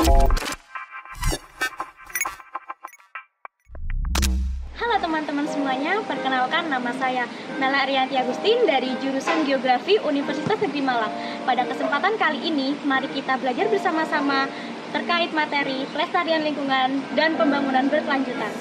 Halo teman-teman semuanya, perkenalkan nama saya Mela Arianti Agustin dari jurusan Geografi Universitas Negeri Malang. Pada kesempatan kali ini, mari kita belajar bersama-sama terkait materi pelestarian lingkungan dan pembangunan berkelanjutan.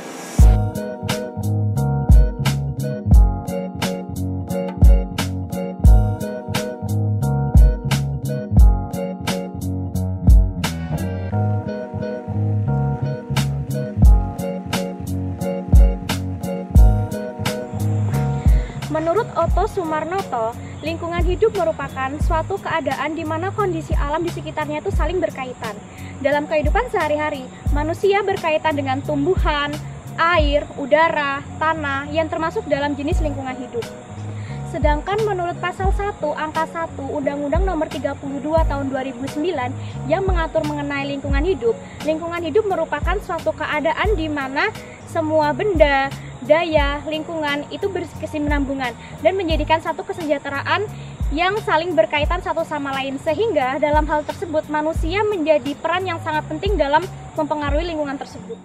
Menurut Otto Sumarnoto, lingkungan hidup merupakan suatu keadaan di mana kondisi alam di sekitarnya itu saling berkaitan. Dalam kehidupan sehari-hari, manusia berkaitan dengan tumbuhan, air, udara, tanah yang termasuk dalam jenis lingkungan hidup. Sedangkan menurut pasal 1 angka 1 Undang-Undang Nomor 32 Tahun 2009 yang mengatur mengenai lingkungan hidup merupakan suatu keadaan di mana semua benda, daya, lingkungan itu berkesinambungan dan menjadikan satu kesejahteraan yang saling berkaitan satu sama lain, sehingga dalam hal tersebut manusia menjadi peran yang sangat penting dalam mempengaruhi lingkungan tersebut.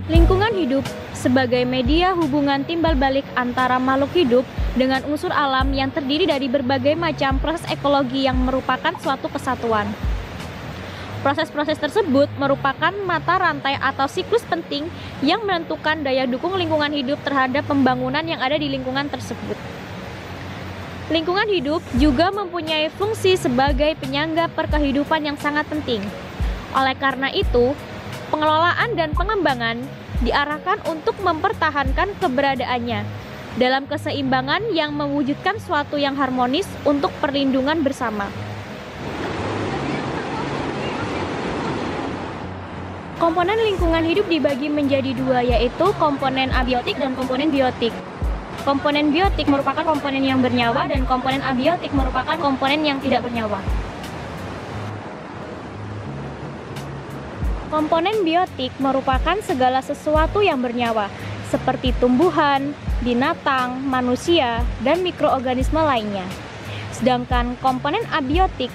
Lingkungan hidup sebagai media hubungan timbal balik antara makhluk hidup dengan unsur alam yang terdiri dari berbagai macam proses ekologi yang merupakan suatu kesatuan. Proses-proses tersebut merupakan mata rantai atau siklus penting yang menentukan daya dukung lingkungan hidup terhadap pembangunan yang ada di lingkungan tersebut. Lingkungan hidup juga mempunyai fungsi sebagai penyangga perkehidupan yang sangat penting. Oleh karena itu, pengelolaan dan pengembangan diarahkan untuk mempertahankan keberadaannya dalam keseimbangan yang mewujudkan suatu yang harmonis untuk perlindungan bersama. Komponen lingkungan hidup dibagi menjadi dua, yaitu komponen abiotik dan komponen biotik. Komponen biotik merupakan komponen yang bernyawa dan komponen abiotik merupakan komponen yang tidak bernyawa. Komponen biotik merupakan segala sesuatu yang bernyawa, seperti tumbuhan, binatang, manusia, dan mikroorganisme lainnya. Sedangkan komponen abiotik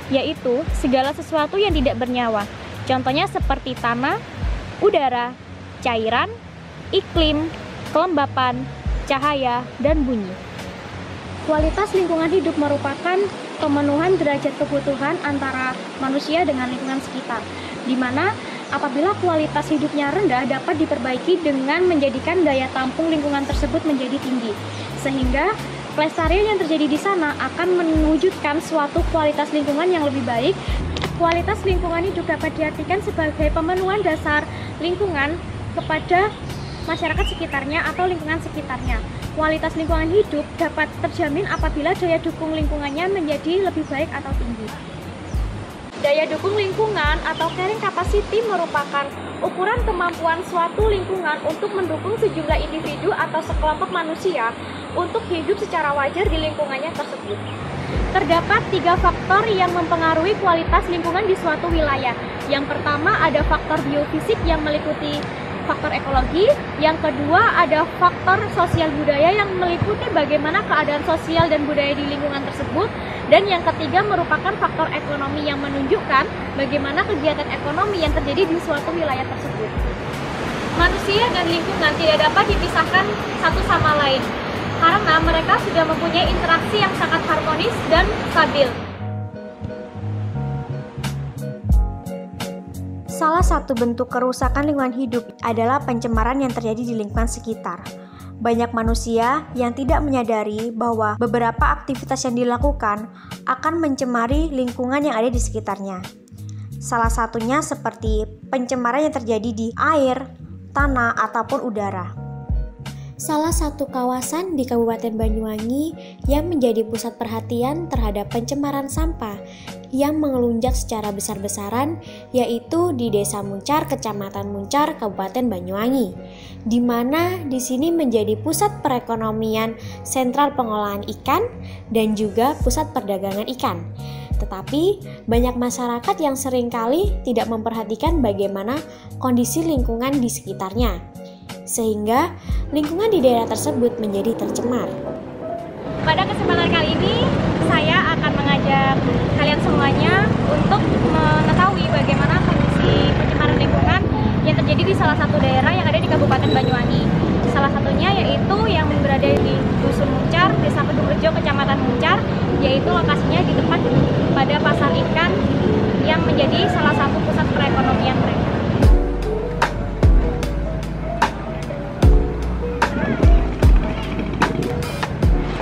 yaitu segala sesuatu yang tidak bernyawa. Contohnya seperti tanah, udara, cairan, iklim, kelembapan, cahaya, dan bunyi. Kualitas lingkungan hidup merupakan pemenuhan derajat kebutuhan antara manusia dengan lingkungan sekitar, di mana apabila kualitas hidupnya rendah dapat diperbaiki dengan menjadikan daya tampung lingkungan tersebut menjadi tinggi, sehingga pelestarian yang terjadi di sana akan mewujudkan suatu kualitas lingkungan yang lebih baik. Kualitas lingkungan hidup dapat diartikan sebagai pemenuhan dasar lingkungan kepada masyarakat sekitarnya atau lingkungan sekitarnya. Kualitas lingkungan hidup dapat terjamin apabila daya dukung lingkungannya menjadi lebih baik atau tinggi. Daya dukung lingkungan atau carrying capacity merupakan ukuran kemampuan suatu lingkungan untuk mendukung sejumlah individu atau sekelompok manusia untuk hidup secara wajar di lingkungannya tersebut. Terdapat 3 faktor yang mempengaruhi kualitas lingkungan di suatu wilayah. Yang pertama ada faktor biofisik yang meliputi faktor ekologi. Yang kedua ada faktor sosial budaya yang meliputi bagaimana keadaan sosial dan budaya di lingkungan tersebut. Dan yang ketiga merupakan faktor ekonomi yang menunjukkan bagaimana kegiatan ekonomi yang terjadi di suatu wilayah tersebut. Manusia dan lingkungan tidak dapat dipisahkan satu sama lain, karena mereka sudah mempunyai interaksi yang sangat harmonis dan stabil. Salah satu bentuk kerusakan lingkungan hidup adalah pencemaran yang terjadi di lingkungan sekitar. Banyak manusia yang tidak menyadari bahwa beberapa aktivitas yang dilakukan akan mencemari lingkungan yang ada di sekitarnya. Salah satunya seperti pencemaran yang terjadi di air, tanah, ataupun udara. Salah satu kawasan di Kabupaten Banyuwangi yang menjadi pusat perhatian terhadap pencemaran sampah yang mengelunjak secara besar-besaran yaitu di Desa Muncar, Kecamatan Muncar, Kabupaten Banyuwangi, di mana di sini menjadi pusat perekonomian sentral pengolahan ikan dan juga pusat perdagangan ikan. Tetapi banyak masyarakat yang seringkali tidak memperhatikan bagaimana kondisi lingkungan di sekitarnya, sehingga lingkungan di daerah tersebut menjadi tercemar. Pada kesempatan kali ini, saya akan mengajak kalian semuanya untuk mengetahui Rejo, Kecamatan Muncar, yaitu lokasinya di depan pada pasar ikan yang menjadi salah satu pusat perekonomian mereka.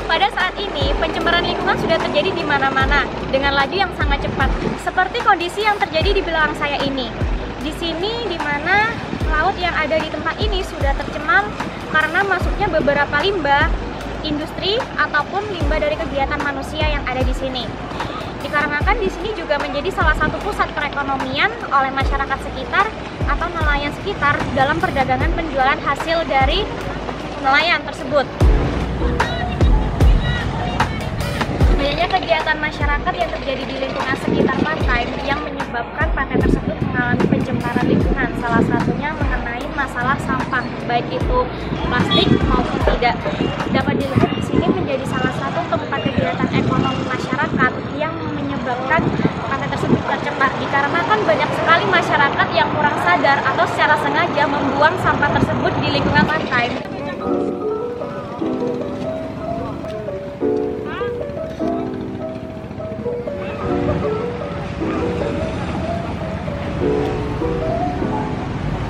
Pada saat ini, pencemaran lingkungan sudah terjadi di mana-mana dengan laju yang sangat cepat. Seperti kondisi yang terjadi di belakang saya ini. Di sini, di mana laut yang ada di tempat ini sudah tercemar karena masuknya beberapa limbah industri ataupun limbah dari kegiatan manusia yang ada di sini. Dikarenakan di sini juga menjadi salah satu pusat perekonomian oleh masyarakat sekitar atau nelayan sekitar dalam perdagangan penjualan hasil dari nelayan tersebut. Banyaknya kegiatan masyarakat yang terjadi di lingkungan sekitar pantai yang menyebabkan pantai tersebut mengalami pencemaran lingkungan. Salah satunya mengenai masalah sampah, baik itu plastik maupun tidak. Dapat dilihat di sini menjadi salah satu tempat kegiatan ekonomi masyarakat yang menyebabkan pantai tersebut tercemar. Dikarenakan banyak sekali masyarakat yang kurang sadar atau secara sengaja membuang sampah tersebut di lingkungan pantai.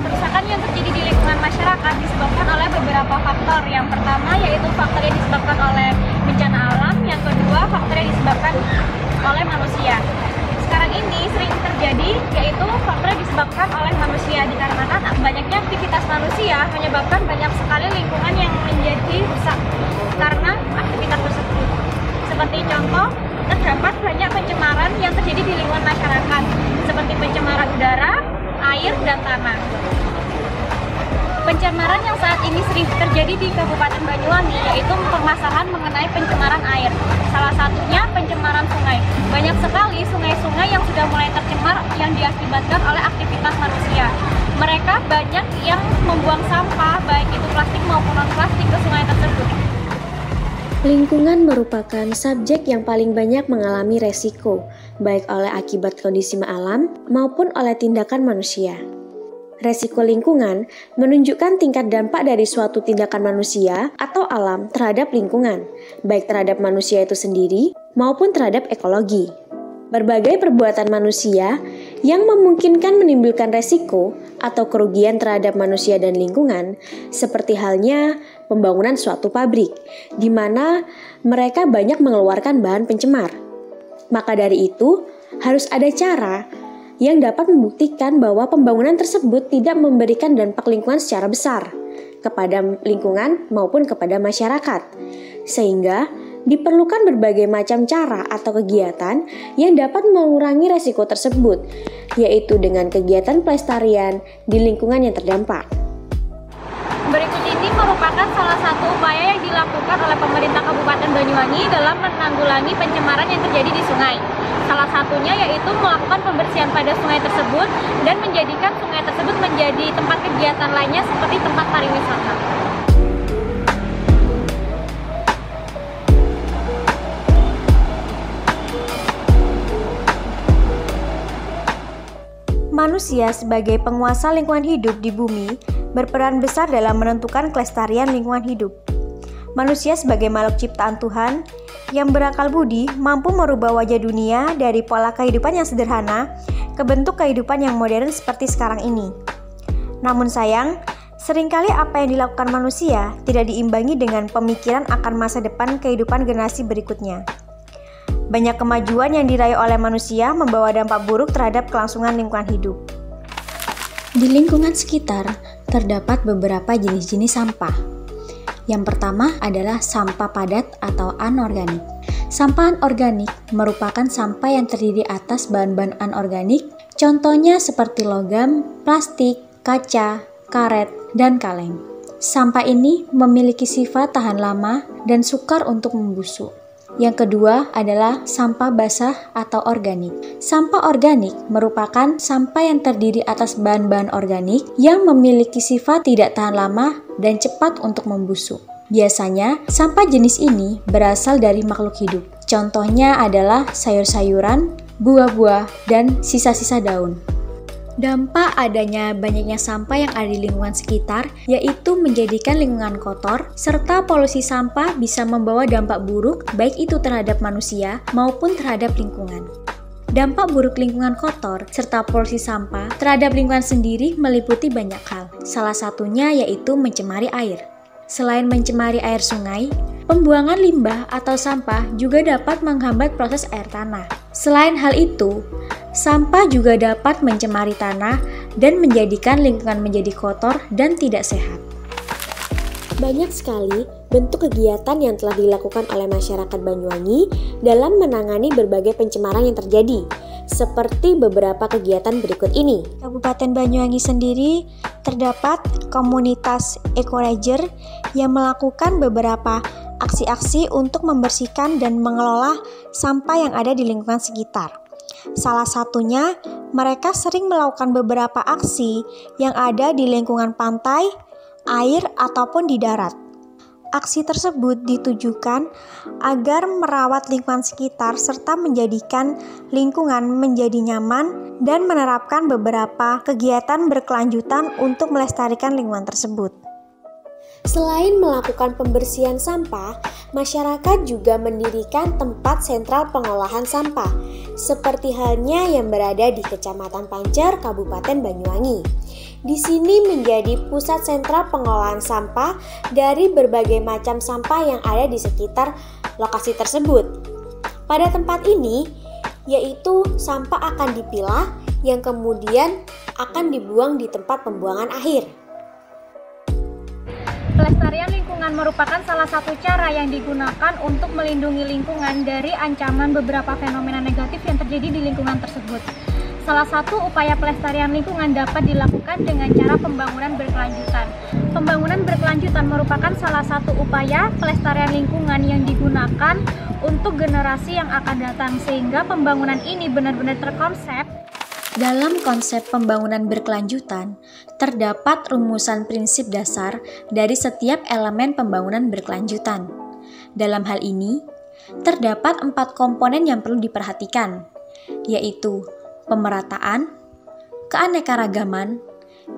Kerusakan yang terjadi di lingkungan masyarakat disebabkan oleh beberapa faktor. Yang pertama yaitu faktor yang disebabkan oleh bencana alam, yang kedua faktor yang disebabkan oleh manusia. Sekarang ini sering terjadi yaitu faktor yang disebabkan oleh manusia, dikarenakan banyaknya aktivitas manusia menyebabkan banyak sekali lingkungan yang menjadi rusak karena aktivitas tersebut. Seperti contoh, terdapat banyak pencemaran yang terjadi di lingkungan masyarakat, seperti pencemaran udara, air, dan tanah. Pencemaran yang saat ini sering terjadi di Kabupaten Banyuwangi yaitu permasalahan mengenai pencemaran air. Salah satunya pencemaran sungai. Banyak sekali sungai-sungai yang sudah mulai tercemar yang diakibatkan oleh aktivitas manusia. Mereka banyak yang membuang sampah, baik itu plastik maupun non-plastik, ke sungai tersebut. Lingkungan merupakan subjek yang paling banyak mengalami resiko, baik oleh akibat kondisi alam maupun oleh tindakan manusia. Resiko lingkungan menunjukkan tingkat dampak dari suatu tindakan manusia atau alam terhadap lingkungan, baik terhadap manusia itu sendiri maupun terhadap ekologi. Berbagai perbuatan manusia yang memungkinkan menimbulkan resiko atau kerugian terhadap manusia dan lingkungan, seperti halnya pembangunan suatu pabrik, di mana mereka banyak mengeluarkan bahan pencemar. Maka dari itu, harus ada cara yang dapat membuktikan bahwa pembangunan tersebut tidak memberikan dampak lingkungan secara besar kepada lingkungan maupun kepada masyarakat. Sehingga diperlukan berbagai macam cara atau kegiatan yang dapat mengurangi resiko tersebut, yaitu dengan kegiatan pelestarian di lingkungan yang terdampak. Berikut ini merupakan salah satu upaya yang dilakukan oleh pemerintah Kabupaten Banyuwangi dalam menanggulangi pencemaran yang terjadi di sungai. Salah satunya yaitu melakukan pembersihan pada sungai tersebut dan menjadikan sungai tersebut menjadi tempat kegiatan lainnya seperti tempat pariwisata. Manusia sebagai penguasa lingkungan hidup di bumi berperan besar dalam menentukan kelestarian lingkungan hidup. Manusia sebagai makhluk ciptaan Tuhan yang berakal budi mampu merubah wajah dunia dari pola kehidupan yang sederhana ke bentuk kehidupan yang modern seperti sekarang ini. Namun sayang, seringkali apa yang dilakukan manusia tidak diimbangi dengan pemikiran akan masa depan kehidupan generasi berikutnya. Banyak kemajuan yang diraih oleh manusia membawa dampak buruk terhadap kelangsungan lingkungan hidup. Di lingkungan sekitar terdapat beberapa jenis-jenis sampah. Yang pertama adalah sampah padat atau anorganik. Sampah anorganik merupakan sampah yang terdiri atas bahan-bahan anorganik, contohnya seperti logam, plastik, kaca, karet, dan kaleng. Sampah ini memiliki sifat tahan lama dan sukar untuk membusuk. Yang kedua adalah sampah basah atau organik. Sampah organik merupakan sampah yang terdiri atas bahan-bahan organik yang memiliki sifat tidak tahan lama dan cepat untuk membusuk. Biasanya, sampah jenis ini berasal dari makhluk hidup. Contohnya adalah sayur-sayuran, buah-buah, dan sisa-sisa daun. Dampak adanya banyaknya sampah yang ada di lingkungan sekitar, yaitu menjadikan lingkungan kotor, serta polusi sampah bisa membawa dampak buruk baik itu terhadap manusia maupun terhadap lingkungan. Dampak buruk lingkungan kotor serta polusi sampah terhadap lingkungan sendiri meliputi banyak hal. Salah satunya yaitu mencemari air. Selain mencemari air sungai, pembuangan limbah atau sampah juga dapat menghambat proses air tanah. Selain hal itu, sampah juga dapat mencemari tanah dan menjadikan lingkungan menjadi kotor dan tidak sehat. Banyak sekali bentuk kegiatan yang telah dilakukan oleh masyarakat Banyuwangi dalam menangani berbagai pencemaran yang terjadi, seperti beberapa kegiatan berikut ini. Kabupaten Banyuwangi sendiri terdapat komunitas Eco-Ranger yang melakukan beberapa aksi-aksi untuk membersihkan dan mengelola sampah yang ada di lingkungan sekitar. Salah satunya, mereka sering melakukan beberapa aksi yang ada di lingkungan pantai, air, ataupun di darat. Aksi tersebut ditujukan agar merawat lingkungan sekitar serta menjadikan lingkungan menjadi nyaman dan menerapkan beberapa kegiatan berkelanjutan untuk melestarikan lingkungan tersebut. Selain melakukan pembersihan sampah, masyarakat juga mendirikan tempat sentral pengolahan sampah, seperti halnya yang berada di Kecamatan Pancer, Kabupaten Banyuwangi. Di sini menjadi pusat sentral pengolahan sampah dari berbagai macam sampah yang ada di sekitar lokasi tersebut. Pada tempat ini, yaitu sampah akan dipilah yang kemudian akan dibuang di tempat pembuangan akhir. Pelestarian lingkungan merupakan salah satu cara yang digunakan untuk melindungi lingkungan dari ancaman beberapa fenomena negatif yang terjadi di lingkungan tersebut. Salah satu upaya pelestarian lingkungan dapat dilakukan dengan cara pembangunan berkelanjutan. Pembangunan berkelanjutan merupakan salah satu upaya pelestarian lingkungan yang digunakan untuk generasi yang akan datang, sehingga pembangunan ini benar-benar terkonsep. Dalam konsep pembangunan berkelanjutan, terdapat rumusan prinsip dasar dari setiap elemen pembangunan berkelanjutan. Dalam hal ini, terdapat 4 komponen yang perlu diperhatikan, yaitu pemerataan, keanekaragaman,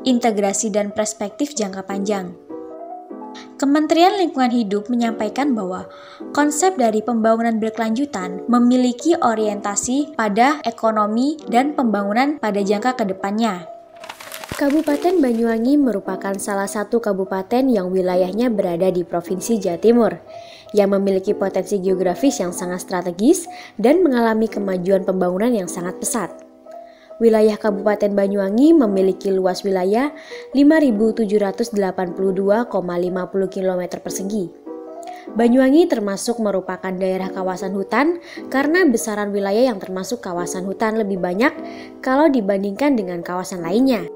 integrasi dan perspektif jangka panjang. Kementerian Lingkungan Hidup menyampaikan bahwa konsep dari pembangunan berkelanjutan memiliki orientasi pada ekonomi dan pembangunan pada jangka kedepannya. Kabupaten Banyuwangi merupakan salah satu kabupaten yang wilayahnya berada di Provinsi Jawa Timur, yang memiliki potensi geografis yang sangat strategis dan mengalami kemajuan pembangunan yang sangat pesat. Wilayah Kabupaten Banyuwangi memiliki luas wilayah 5.782,50 km persegi. Banyuwangi termasuk merupakan daerah kawasan hutan karena besaran wilayah yang termasuk kawasan hutan lebih banyak kalau dibandingkan dengan kawasan lainnya.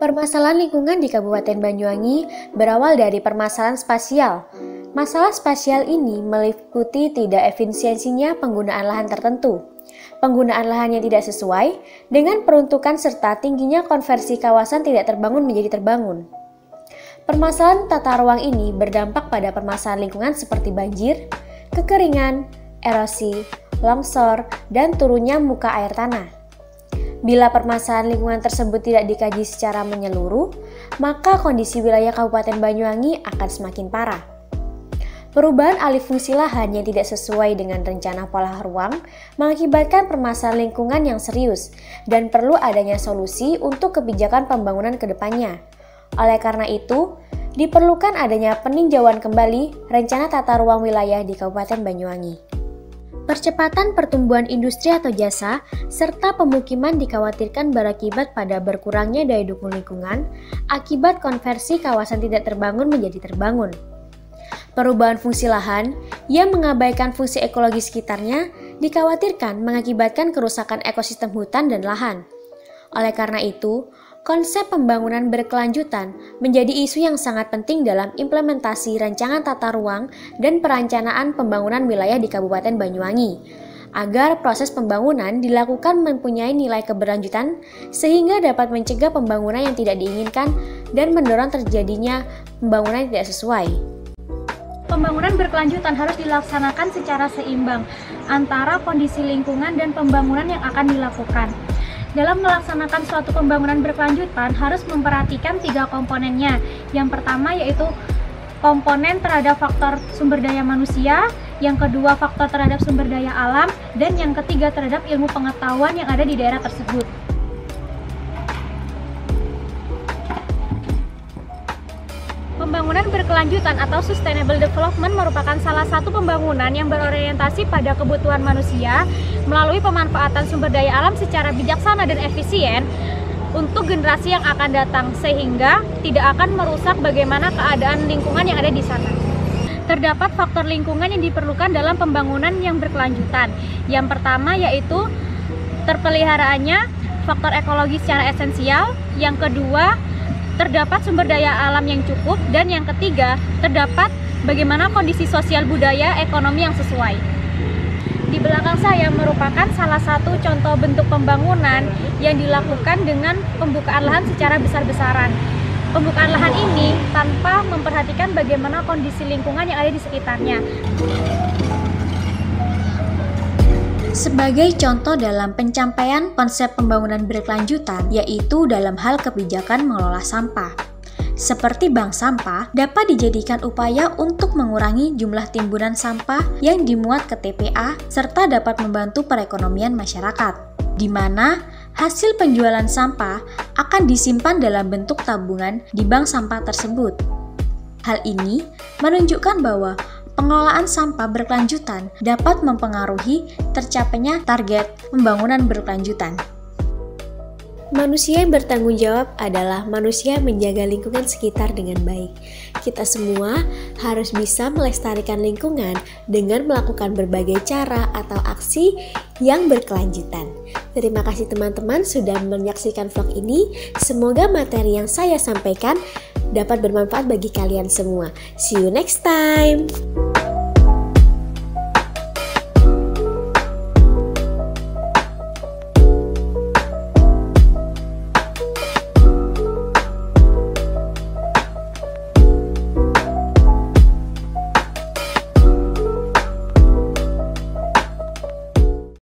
Permasalahan lingkungan di Kabupaten Banyuwangi berawal dari permasalahan spasial. Masalah spasial ini meliputi tidak efisiensinya penggunaan lahan tertentu, penggunaan lahan yang tidak sesuai dengan peruntukan serta tingginya konversi kawasan tidak terbangun menjadi terbangun. Permasalahan tata ruang ini berdampak pada permasalahan lingkungan seperti banjir, kekeringan, erosi, longsor, dan turunnya muka air tanah. Bila permasalahan lingkungan tersebut tidak dikaji secara menyeluruh, maka kondisi wilayah Kabupaten Banyuwangi akan semakin parah. Perubahan alih fungsi lahan yang tidak sesuai dengan rencana pola ruang mengakibatkan permasalahan lingkungan yang serius dan perlu adanya solusi untuk kebijakan pembangunan ke depannya. Oleh karena itu, diperlukan adanya peninjauan kembali rencana tata ruang wilayah di Kabupaten Banyuwangi. Percepatan pertumbuhan industri atau jasa serta pemukiman dikhawatirkan berakibat pada berkurangnya daya dukung lingkungan akibat konversi kawasan tidak terbangun menjadi terbangun. Perubahan fungsi lahan yang mengabaikan fungsi ekologi sekitarnya dikhawatirkan mengakibatkan kerusakan ekosistem hutan dan lahan. Oleh karena itu, konsep pembangunan berkelanjutan menjadi isu yang sangat penting dalam implementasi rancangan tata ruang dan perencanaan pembangunan wilayah di Kabupaten Banyuwangi, agar proses pembangunan dilakukan mempunyai nilai keberlanjutan sehingga dapat mencegah pembangunan yang tidak diinginkan dan mendorong terjadinya pembangunan yang tidak sesuai. Pembangunan berkelanjutan harus dilaksanakan secara seimbang antara kondisi lingkungan dan pembangunan yang akan dilakukan. Dalam melaksanakan suatu pembangunan berkelanjutan harus memperhatikan 3 komponennya. Yang pertama yaitu komponen terhadap faktor sumber daya manusia, yang kedua faktor terhadap sumber daya alam, dan yang ketiga terhadap ilmu pengetahuan yang ada di daerah tersebut. Pembangunan berkelanjutan atau sustainable development merupakan salah satu pembangunan yang berorientasi pada kebutuhan manusia melalui pemanfaatan sumber daya alam secara bijaksana dan efisien untuk generasi yang akan datang, sehingga tidak akan merusak bagaimana keadaan lingkungan yang ada di sana. Terdapat faktor lingkungan yang diperlukan dalam pembangunan yang berkelanjutan. Yang pertama yaitu terpeliharaannya faktor ekologi secara esensial, yang kedua terdapat sumber daya alam yang cukup, dan yang ketiga terdapat bagaimana kondisi sosial budaya ekonomi yang sesuai. Di belakang saya merupakan salah satu contoh bentuk pembangunan yang dilakukan dengan pembukaan lahan secara besar-besaran. Pembukaan lahan ini tanpa memperhatikan bagaimana kondisi lingkungan yang ada di sekitarnya. Sebagai contoh dalam pencapaian konsep pembangunan berkelanjutan, yaitu dalam hal kebijakan mengelola sampah. Seperti bank sampah, dapat dijadikan upaya untuk mengurangi jumlah timbunan sampah yang dimuat ke TPA, serta dapat membantu perekonomian masyarakat, di mana hasil penjualan sampah akan disimpan dalam bentuk tabungan di bank sampah tersebut. Hal ini menunjukkan bahwa pengelolaan sampah berkelanjutan dapat mempengaruhi tercapainya target pembangunan berkelanjutan. Manusia yang bertanggung jawab adalah manusia yang menjaga lingkungan sekitar dengan baik. Kita semua harus bisa melestarikan lingkungan dengan melakukan berbagai cara atau aksi yang berkelanjutan. Terima kasih teman-teman sudah menyaksikan vlog ini. Semoga materi yang saya sampaikan dapat bermanfaat bagi kalian semua. See you next time!